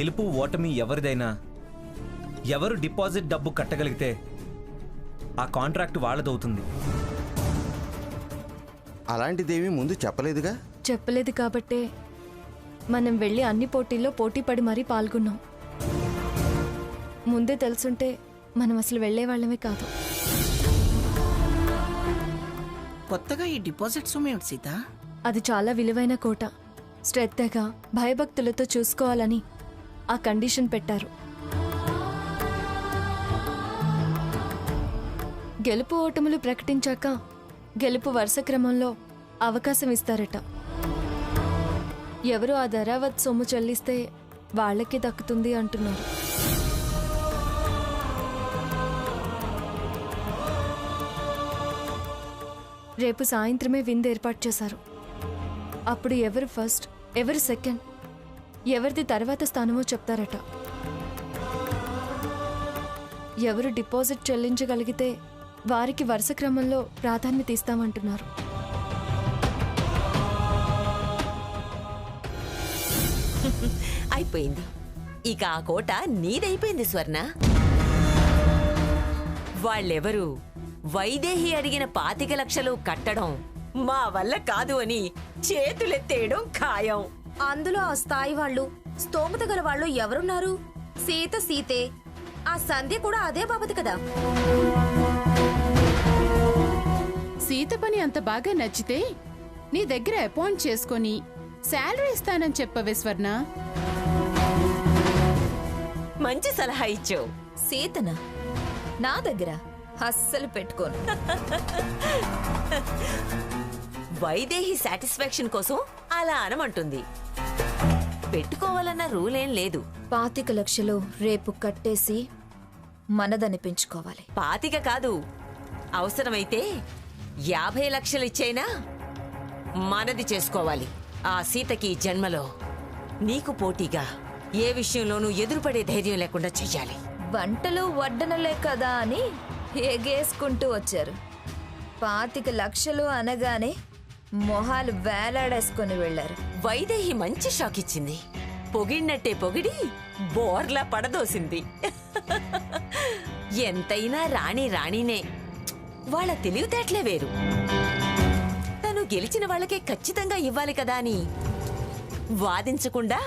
గెలుపు ఓటమి ఎవరిదైనా ఎవరు డిపాజిట్ డబ్బు కట్టగలిగితే ఆ కాంట్రాక్ట్ వాళ్ళదవుతుంది. అలాంటిదేమీ ముందు చెప్పలేదుగా. చెప్పలేదు కాబట్టే మనం వెళ్ళి అన్ని పోటీల్లో పోటీపడి మరీ పాల్గొన్నాం. ముందే తెలుసుంటే మనం అసలు వెళ్లేవాళ్ళమే కాదు. కొత్తగా ఈ డిపాజిట్ సొమ్ము ఏమిటి సీత? అది చాలా విలువైన కోట. శ్రద్ధగా భయభక్తులతో చూసుకోవాలని ఆ కండిషన్ పెట్టారు. గెలుపు ఓటములు ప్రకటించాక గెలుపు వరుస క్రమంలో అవకాశం ఇస్తారట. ఎవరు ఆ ధరావత్ సొమ్ము చెల్లిస్తే వాళ్ళకి దక్కుతుంది అంటున్నారు. రేపు సాయంత్రమే విందు ఏర్పాటు చేశారు. అప్పుడు ఎవరు ఫస్ట్, ఎవరు సెకండ్, ఎవరిది తర్వాత స్థానమో చెప్తారట. ఎవరు డిపాజిట్ చెల్లించగలిగితే వారికి వరుస క్రమంలో ప్రాధాన్యత ఇస్తామంటున్నారు. అయిపోయింది. ఇక ఆ కోట నీదైపోయింది స్వర్ణ. వాళ్ళెవరు వైదేహి అడిగిన 25 లక్షలు కట్టడం మా వల్ల కాదు అని చేతులెత్తేయడం ఖాయం. అందులో ఆ స్థాయి వాళ్ళు, స్తోమత గల వాళ్ళు ఎవరున్నారు? సీత సీతే. ఆ సంధ్య కూడా అదే బాబతి కదా. సీత పని అంత బాగా నచ్చితే నీ దగ్గర అపాయింట్ చేసుకొని శాలరీ ఇస్తానని చెప్పవే స్వర్ణ. మంచి సలహా ఇచ్చావు. సీతనా? నా దగ్గర అస్సలు పెట్టుకోను. వైదేహి సాటిస్ఫాక్షన్ కోసం అలా అనమంటుంది. పెట్టుకోవాలన్న రూలేం లేదు. 25 లక్షలు రేపు కట్టేసి మనదనిపించుకోవాలి. 25 కాదు, అవసరమైతే 50 లక్షలు ఇచ్చైనా మనది చేసుకోవాలి. ఆ సీతకి జన్మలో నీకు పోటీగా ఏ విషయంలోనూ ఎదురుపడే ధైర్యం లేకుండా చెయ్యాలి. వంటలు వడ్డనలే కదా అని ఎగేసుకుంటూ వచ్చారు. 25 లక్షలు అనగానే మొహాలు వేలాడేసుకుని వెళ్లారు. వైదేహి మంచి షాక్ ఇచ్చింది. పొగిడినట్టే పొగిడి బోర్లా పడదోసింది. ఎంతైనా రాణి రాణినే. వాళ్ళ తెలివితేటలే వేరు. తను గెలిచిన వాళ్ళకే ఖచ్చితంగా ఇవ్వాలి కదా అని వాదించకుండా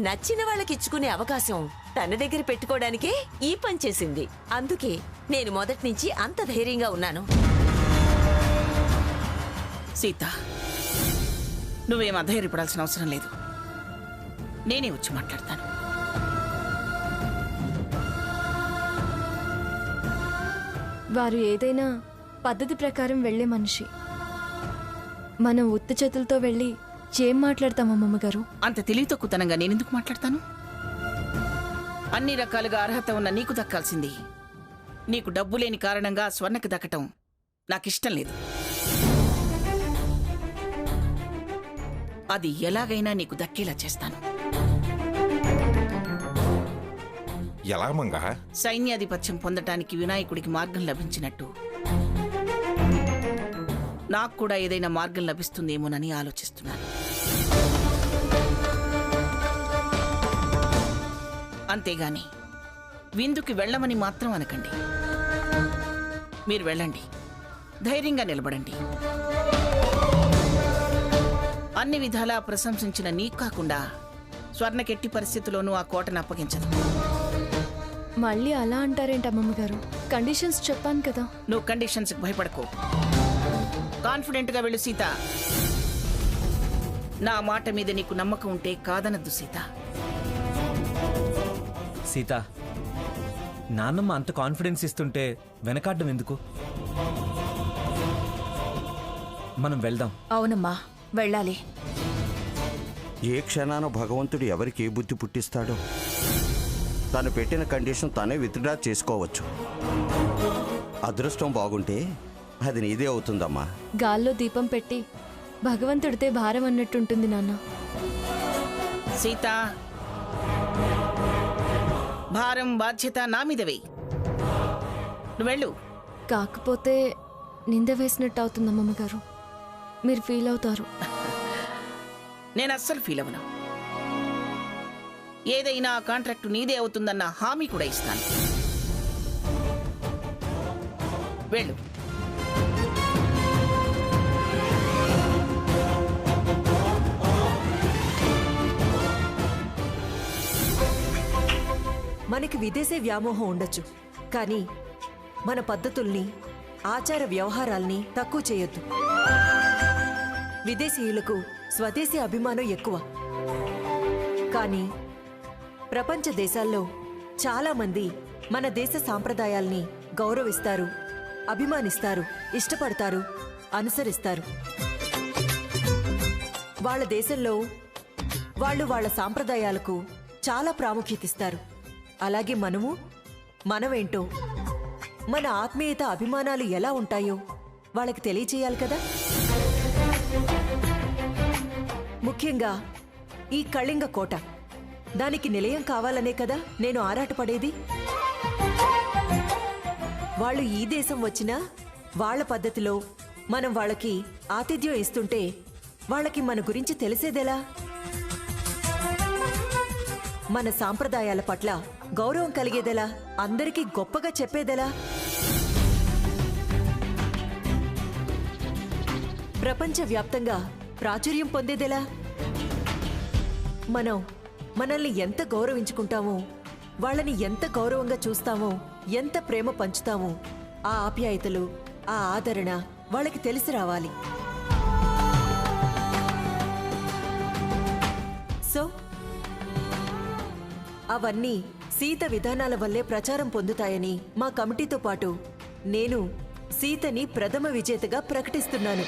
నచ్చిన వాళ్ళకిచ్చుకునే అవకాశం తన దగ్గర పెట్టుకోవడానికే ఈ పని చేసింది. అందుకే నేను మొదటి నుంచి అంత ధైర్యంగా ఉన్నాను. సీత, నువ్వేం అధైర్యపడాల్సిన అవసరం లేదు. నేనే వచ్చి మాట్లాడతాను. వారు ఏదైనా పద్ధతి ప్రకారం వెళ్లే మనిషి. మనం ఉత్త చేతులతో వెళ్ళి ఏం మాట్లాడతాం అమ్మమ్మగారు? అంత తెలివి తక్కువతనంగా నేనెందుకు మాట్లాడతాను? అన్ని రకాలుగా అర్హత ఉన్న నీకు దక్కాల్సింది నీకు డబ్బు లేని కారణంగా స్వర్ణకి దక్కటం నాకిష్టం లేదు. అది ఎలాగైనా నీకు దక్కేలా చేస్తాను. ఎలా మంగా? సైన్యాధిపత్యం పొందటానికి వినాయకుడికి మార్గం లభించినట్టు నాకు కూడా ఏదైనా మార్గం లభిస్తుందేమోనని ఆలోచిస్తున్నాను. అంతేగాని విందుకి వెళ్ళమని మాత్రం అనకండి. మీరు వెళ్ళండి, ధైర్యంగా నిలబడండి. అన్ని విధాలా ప్రశంసించిన నీకు కాకుండా స్వర్ణకెట్టి పరిస్థితుల్లోనూ ఆ కోటను అప్పగించదు. మళ్ళీ అలా అంటారేంటి అమ్మమ్మగారు? కండిషన్స్ చెప్పాను కదా. నువ్వు కండిషన్స్కి భయపడకో. కాన్ఫిడెంట్గా వెళ్ళు సీత. నా మాట మీద నీకు నమ్మకం ఉంటే కాదనద్దు సీత. సీత, నాన్నమ్మ అంత కాన్ఫిడెన్స్ ఇస్తుంటే వెనకాడ్డం ఎందుకు? మనం వెళ్దాం. అవునమ్మా, వెళ్ళాలి. ఏ క్షణాన భగవంతుడు ఎవరికి ఏ బుద్ధి పుట్టిస్తాడో. తను పెట్టిన కండిషన్ తనే విత్డ్రా చేసుకోవచ్చు. అదృష్టం బాగుంటే అది నీదే అవుతుందమ్మా. గాల్లో దీపం పెట్టి భగవంతుడితే భారం అన్నట్టుంటుంది నాన్న. సీత, భారం బాధ్యత నా మీద వేయి. నువ్వెళ్ళు. కాకపోతే నింద వేసినట్టు అవుతుంది అమ్మమ్మగారు. మీరు ఫీల్ అవుతారు. నేను అస్సలు ఫీల్ అవ్వను. ఏదైనా ఆ కాంట్రాక్టు నీదే అవుతుందన్న హామీ కూడా ఇస్తాను. వెళ్ళు. మనకి విదేశీ వ్యామోహం ఉండొచ్చు, కానీ మన పద్ధతుల్ని, ఆచార వ్యవహారాల్ని తక్కువ చేయొద్దు. విదేశీయులకు స్వదేశీ అభిమానం ఎక్కువ. కానీ ప్రపంచ దేశాల్లో చాలా మంది మన దేశ సాంప్రదాయాల్ని గౌరవిస్తారు, అభిమానిస్తారు, ఇష్టపడతారు, అనుసరిస్తారు. వాళ్ళ దేశంలో వాళ్ళు వాళ్ళ సాంప్రదాయాలకు చాలా ప్రాముఖ్యత ఇస్తారు. అలాగే మనమేంటో, మన ఆత్మీయత, అభిమానాలు ఎలా ఉంటాయో వాళ్ళకి తెలియచేయాలి కదా. ముఖ్యంగా ఈ కళింగ కోట, దానికి నిలయం కావాలనే కదా నేను ఆరాటపడేది. వాళ్ళు ఈ దేశం వచ్చినా వాళ్ళ పద్ధతిలో మనం వాళ్ళకి ఆతిథ్యం ఇస్తుంటే వాళ్ళకి మన గురించి తెలిసేదెలా? మన సాంప్రదాయాల పట్ల గౌరవం కలిగేదెలా? అందరికీ గొప్పగా చెప్పేదెలా? ప్రపంచవ్యాప్తంగా ప్రాచుర్యం పొందేదెలా? మనల్ని ఎంత గౌరవించుకుంటామో, వాళ్ళని ఎంత గౌరవంగా చూస్తామో, ఎంత ప్రేమ పంచుతామో, ఆ ఆప్యాయతలు, ఆ ఆదరణ వాళ్ళకి తెలిసి రావాలి. సో అవన్నీ సీత విధానాల వల్లే ప్రచారం పొందుతాయని మా కమిటీతో పాటు నేను సీతని ప్రథమ విజేతగా ప్రకటిస్తున్నాను.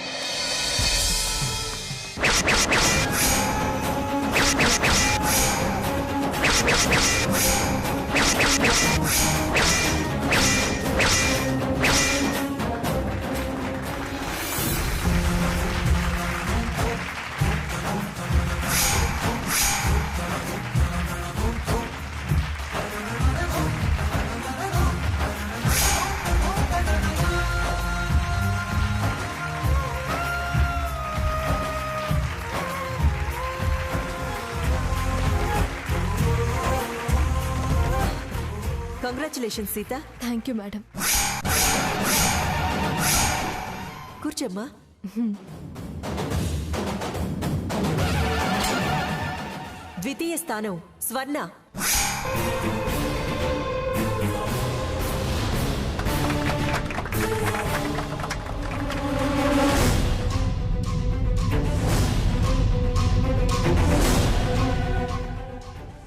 Congratulations Sita. Thank you madam. కూర్చోమ్మా. ద్వితీయ స్థానం స్వర్ణ.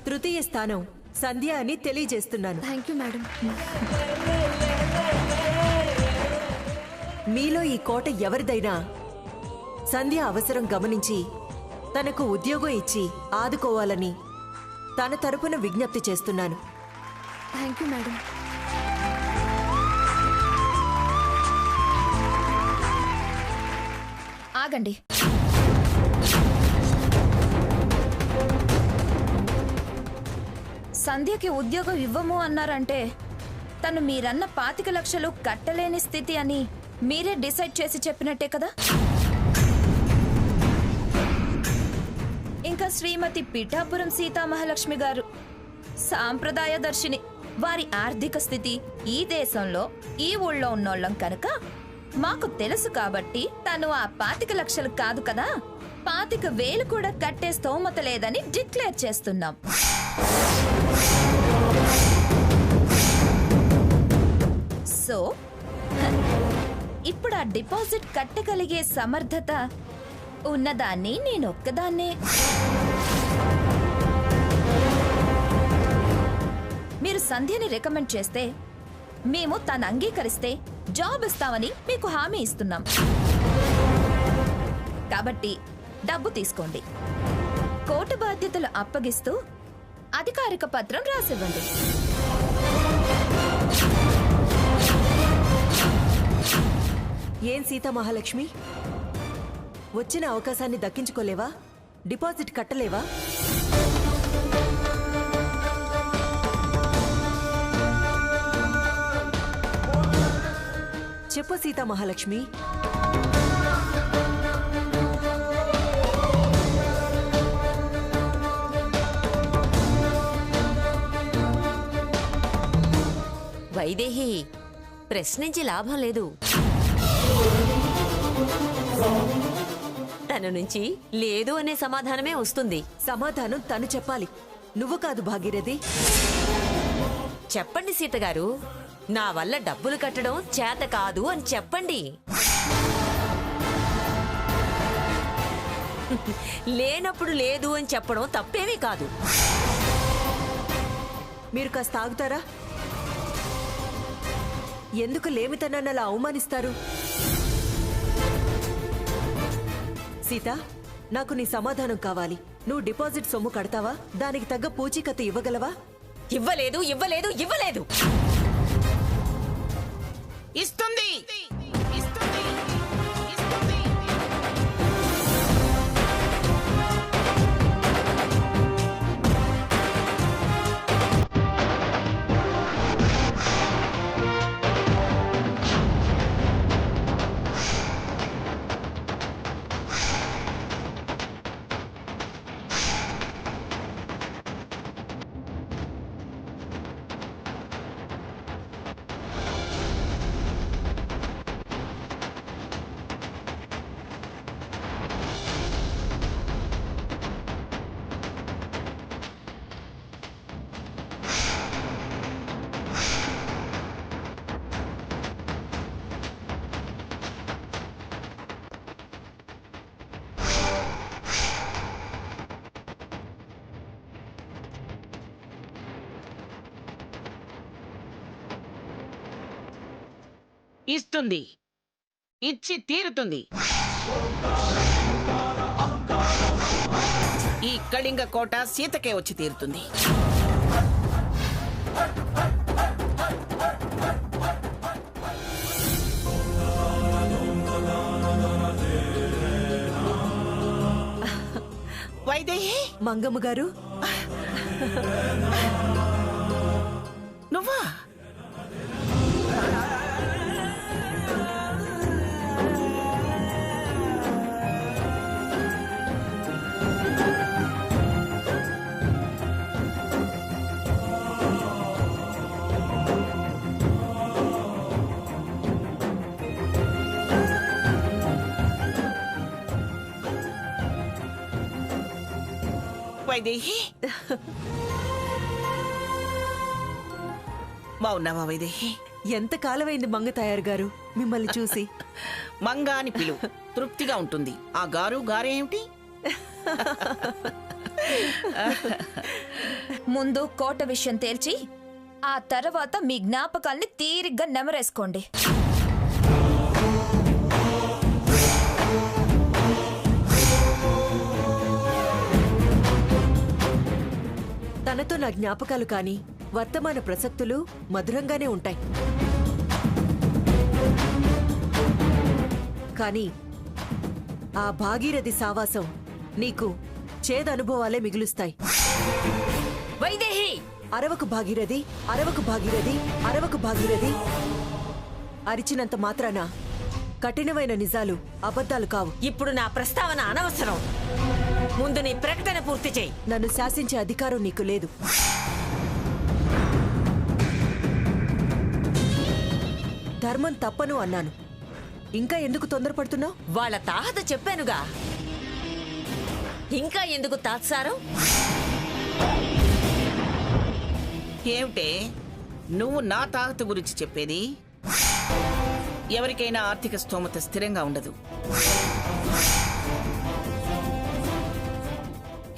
తృతీయ స్థానం సంధ్య అని తెలియజేస్తున్నాను. Thank you madam. మీలో ఈ కోట ఎవరిదైనా సంధ్య అవసరం గమనించి తనకు ఉద్యోగం ఇచ్చి ఆదుకోవాలని తన తరపున విజ్ఞప్తి చేస్తున్నాను. Thank you madam. ఆగండి. సంధ్యకి ఉద్యోగం ఇవ్వము అన్నారంటే తను మీరన్న 25 లక్షలు కట్టలేని స్థితి అని మీరే డిసైడ్ చేసి చెప్పినట్టే కదా. ఇంకా శ్రీమతి పిఠాపురం సీతామహాలక్ష్మి గారు సాంప్రదాయ దర్శిని. వారి ఆర్థిక స్థితి ఈ దేశంలో, ఈ ఊళ్ళో ఉన్నోళ్ళం కనుక మాకు తెలుసు కాబట్టి తను ఆ 25 లక్షలు కాదు కదా, 25,000 కూడా కట్టే స్తోమత లేదని డిక్లేర్ చేస్తున్నాం. సో ఇప్పుడు ఆ డిపాజిట్ కట్టగలిగే సమర్థత ఉన్నదాన్ని నేనొక్కదాన్నే. మీరు సంధ్యని రికమెండ్ చేస్తే, మేము తను అంగీకరిస్తే జాబ్ ఇస్తామని మీకు హామీ ఇస్తున్నాం. కాబట్టి డబ్బు తీసుకోండి. కోర్టు బాధ్యతలు అప్పగిస్తూ అధికారిక పత్రం రాసివ్వండి. ఏం సీతామహాలక్ష్మి, వచ్చిన అవకాశాన్ని దక్కించుకోలేవా? డిపాజిట్ కట్టలేవా? చెప్పు సీతామహాలక్ష్మి. వైదేహి, ప్రశ్నించి లాభం లేదు. తన నుంచి లేదు అనే సమాధానమే వస్తుంది. సమాధానం తను చెప్పాలి, నువ్వు కాదు భాగీరథి. చెప్పండి సీతగారు, నా వల్ల డబ్బులు కట్టడం చేత కాదు అని చెప్పండి. లేనప్పుడు లేదు అని చెప్పడం తప్పేమీ కాదు. మీరు కాస్త ఆగుతారా? ఎందుకు లేమితనాన్ని అలా అవమానిస్తారు? సీత, నాకు నీ సమాధానం కావాలి. నువ్వు డిపాజిట్ సొమ్ము కడతావా? దానికి తగ్గ పూచీకత్తు ఇవ్వగలవా? ఇవ్వలేదు, ఇవ్వలేదు, ఇవ్వలేదు. ఇస్తుంది. ఇస్తుంది, ఇచ్చి తీరుతుంది. ఈ కళింగ కోట సీతకే వచ్చి తీరుతుంది. వైదేహి, మంగమ్మ గారు, నువ్వా? వైదేహి, బాగున్నావా వైదేహి? ఎంతకాలమైంది మంగ తయారు గారు మిమ్మల్ని చూసి. మంగ అని పిలు, తృప్తిగా ఉంటుంది. ఆ గారు గారేమిటి? ముందు కోట విషయం తేల్చి ఆ తర్వాత మీ జ్ఞాపకాల్ని తీరిగ్గా నెమరేసుకోండి. తనతో నా జ్ఞాపకాలు కాని వర్తమాన ప్రసక్తులు మధురంగానే ఉంటాయి. కానీ ఆ భాగీరథి సావాసం నీకు చేదనుభవాలే మిగులుస్తాయి. వైదేహి, అరవకు భాగీరథి, అరవకు భాగీరథి, అరవకు భాగీరథి. అరిచినంత మాత్రాన కఠినమైన నిజాలు అబద్ధాలు కావు. ఇప్పుడు నా ప్రస్తావన అనవసరం. ముందు నీ ప్రకటన పూర్తి చేయి. నన్ను శాసించే అధికారం నీకు లేదు. ధర్మం తప్పను అన్నాను. ఇంకా ఎందుకు తొందరపడుతున్నావు? వాళ్ళ తాహత చెప్పానుగా, ఇంకా ఎందుకు తాత్సారం? ఏమిటే నువ్వు నా తాహత గురించి చెప్పేది? ఎవరికైనా ఆర్థిక స్తోమత స్థిరంగా ఉండదు.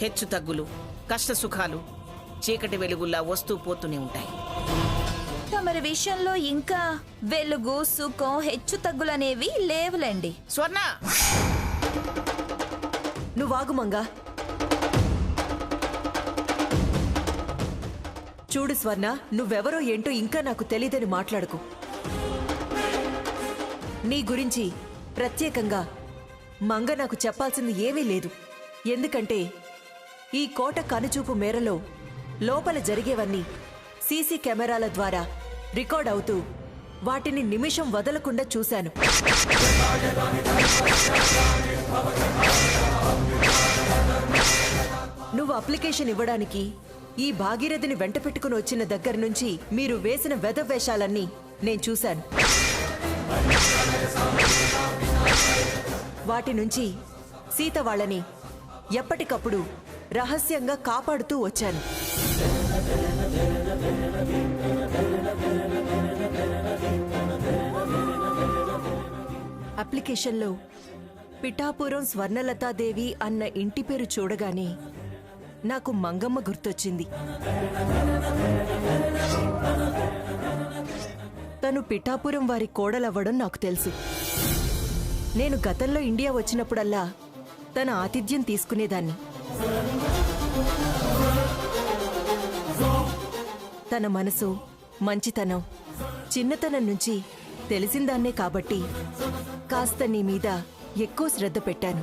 హెచ్చు తగ్గులు, కష్ట సుఖాలు చీకటి వెలుగుల్లా వస్తూ పోతూనే ఉంటాయి. తమరి విషయంలో ఇంకా వెలుగు సుఖం హెచ్చు తగ్గులనేవి లేవులేండి. స్వర్ణ, నువ్వాగుమంగా. చూడు స్వర్ణ, నువ్వెవరో ఏంటో ఇంకా నాకు తెలీదని మాట్లాడుకు. నీ గురించి ప్రత్యేకంగా మంగ నాకు చెప్పాల్సింది ఏమీ లేదు. ఎందుకంటే ఈ కోట కనుచూపు మేరలో లోపల జరిగేవన్నీ సీసీ కెమెరాల ద్వారా రికార్డ్ అవుతూ వాటిని నిమిషం వదలకుండా చూశాను. నువ్వు అప్లికేషన్ ఇవ్వడానికి ఈ భాగీరథిని వెంట పెట్టుకుని వచ్చిన దగ్గర నుంచి మీరు వేసిన వెధవేషాలన్నీ నేను చూశాను. వాటి నుంచి సీత వాళ్ళని ఎప్పటికప్పుడు రహస్యంగా కాపాడుతూ వచ్చాను. అప్లికేషన్లో పిఠాపురం స్వర్ణలతాదేవి అన్న ఇంటి పేరు చూడగానే నాకు మంగమ్మ గుర్తొచ్చింది. తను పిఠాపురం వారి కోడలవ్వడం నాకు తెలుసు. నేను గతంలో ఇండియా వచ్చినప్పుడల్లా తన ఆతిథ్యం తీసుకునేదాన్ని. తన మనసు, మంచితనం చిన్నతనం నుంచి తెలిసిందాన్నే కాబట్టి కాస్త నీ మీద ఎక్కువ శ్రద్ధ పెట్టాను.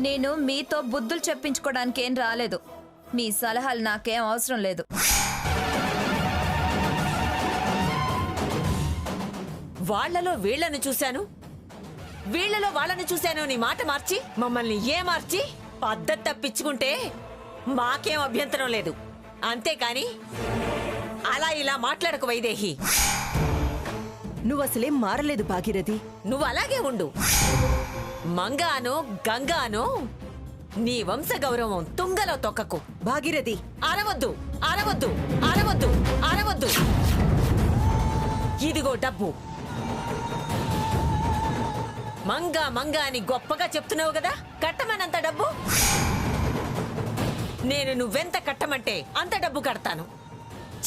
నేను మీతో బుద్ధులు చెప్పించుకోవడానికి ఏం రాలేదు. మీ సలహాలు నాకేం అవసరం లేదు. వాళ్లలో వీళ్లను చూశాను, వీళ్లలో వాళ్ళని చూశాను నీ మాట మార్చి మమ్మల్ని మార్చి పద్ధతి తప్పించుకుంటే మాకేం అభ్యంతరం లేదు. అంతేకాని అలా ఇలా మాట్లాడకు వైదేహి. నువ్వసలేం మారలేదు భాగీరథి. నువ్వు అలాగే ఉండు. మంగాను గంగాను నీ వంశ గౌరవం తుంగలో తొక్కకు. భాగీరథి అరవద్దు, అరవద్దు, అరవద్దు, అరవద్దు. ఇదిగో డబ్బు. మంగా మంగా అని గొప్పగా చెప్తున్నావు కదా, కట్టమనంత డబ్బు. నేను నువ్వెంత కట్టమంటే అంత డబ్బు కడతాను.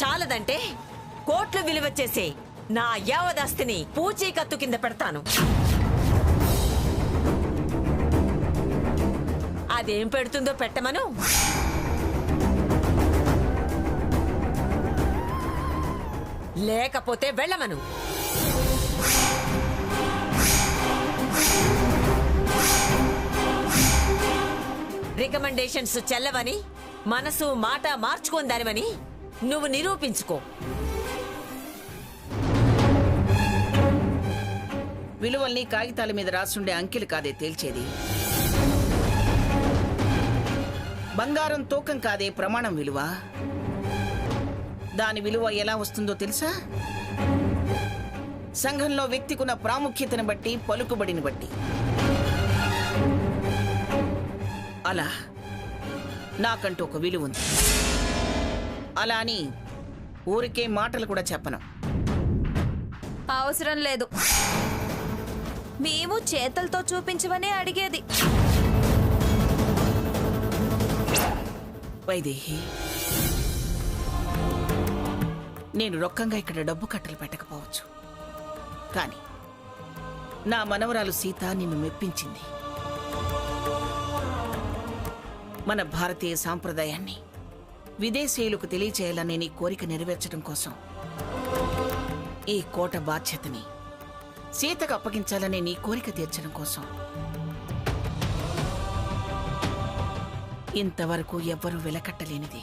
చాలదంటే కోట్లు విలువ చేసే నా యావదాస్తిని పూచీకత్తు కింద పెడతాను. అదేం పెడుతుందో పెట్టమను. లేకపోతే వెళ్ళమను. రికమెండేషన్స్ చెల్లవని, మనసు మాట మార్చుకుందానివని నువ్వు నిరూపించుకో. విలువల్ని కాగితాల మీద రాసుండే అంకెలు కాదే తేల్చేది. బంగారం తూకం కాదే ప్రమాణం విలువ. దాని విలువ ఎలా వస్తుందో తెలుసా? సంఘంలో వ్యక్తికున్న ప్రాముఖ్యతను బట్టి, పలుకుబడిని బట్టి. అలా నాకంటూ ఒక విలువ ఉంది. అలా అని ఊరికే మాటలు కూడా చెప్పను. అవసరం లేదు. మేము చేతలతో చూపించమనే అడిగేది. వైదేహి, నేను రొక్కంగా ఇక్కడ డబ్బు కట్టలు పెట్టకపోవచ్చు, కానీ నా మనవరాలు సీత నిన్ను మెప్పించింది. మన భారతీయ సాంప్రదాయాన్ని విదేశీయులకు తెలియచేయాలనే నీ కోరిక నెరవేర్చడం కోసం ఈ కోట బాధ్యతని సీతకు అప్పగించాలనే నీ కోరిక తీర్చడం కోసం ఇంతవరకు ఎవ్వరూ వెలకట్టలేనిది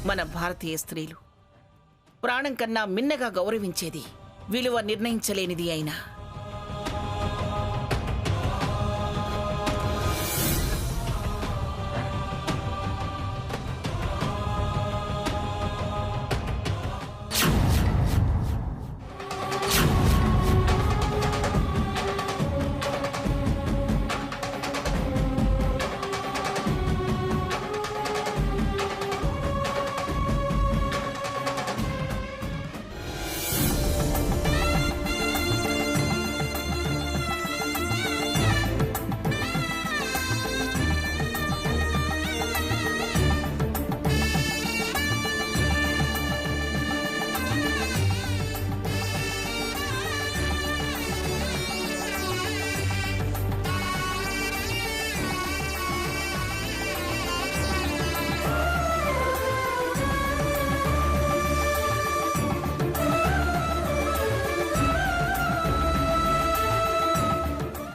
మన భారతీయ స్త్రీలు ప్రాణం కన్నా మిన్నగా గౌరవించేది, విలువ నిర్ణయించలేనిది అయినా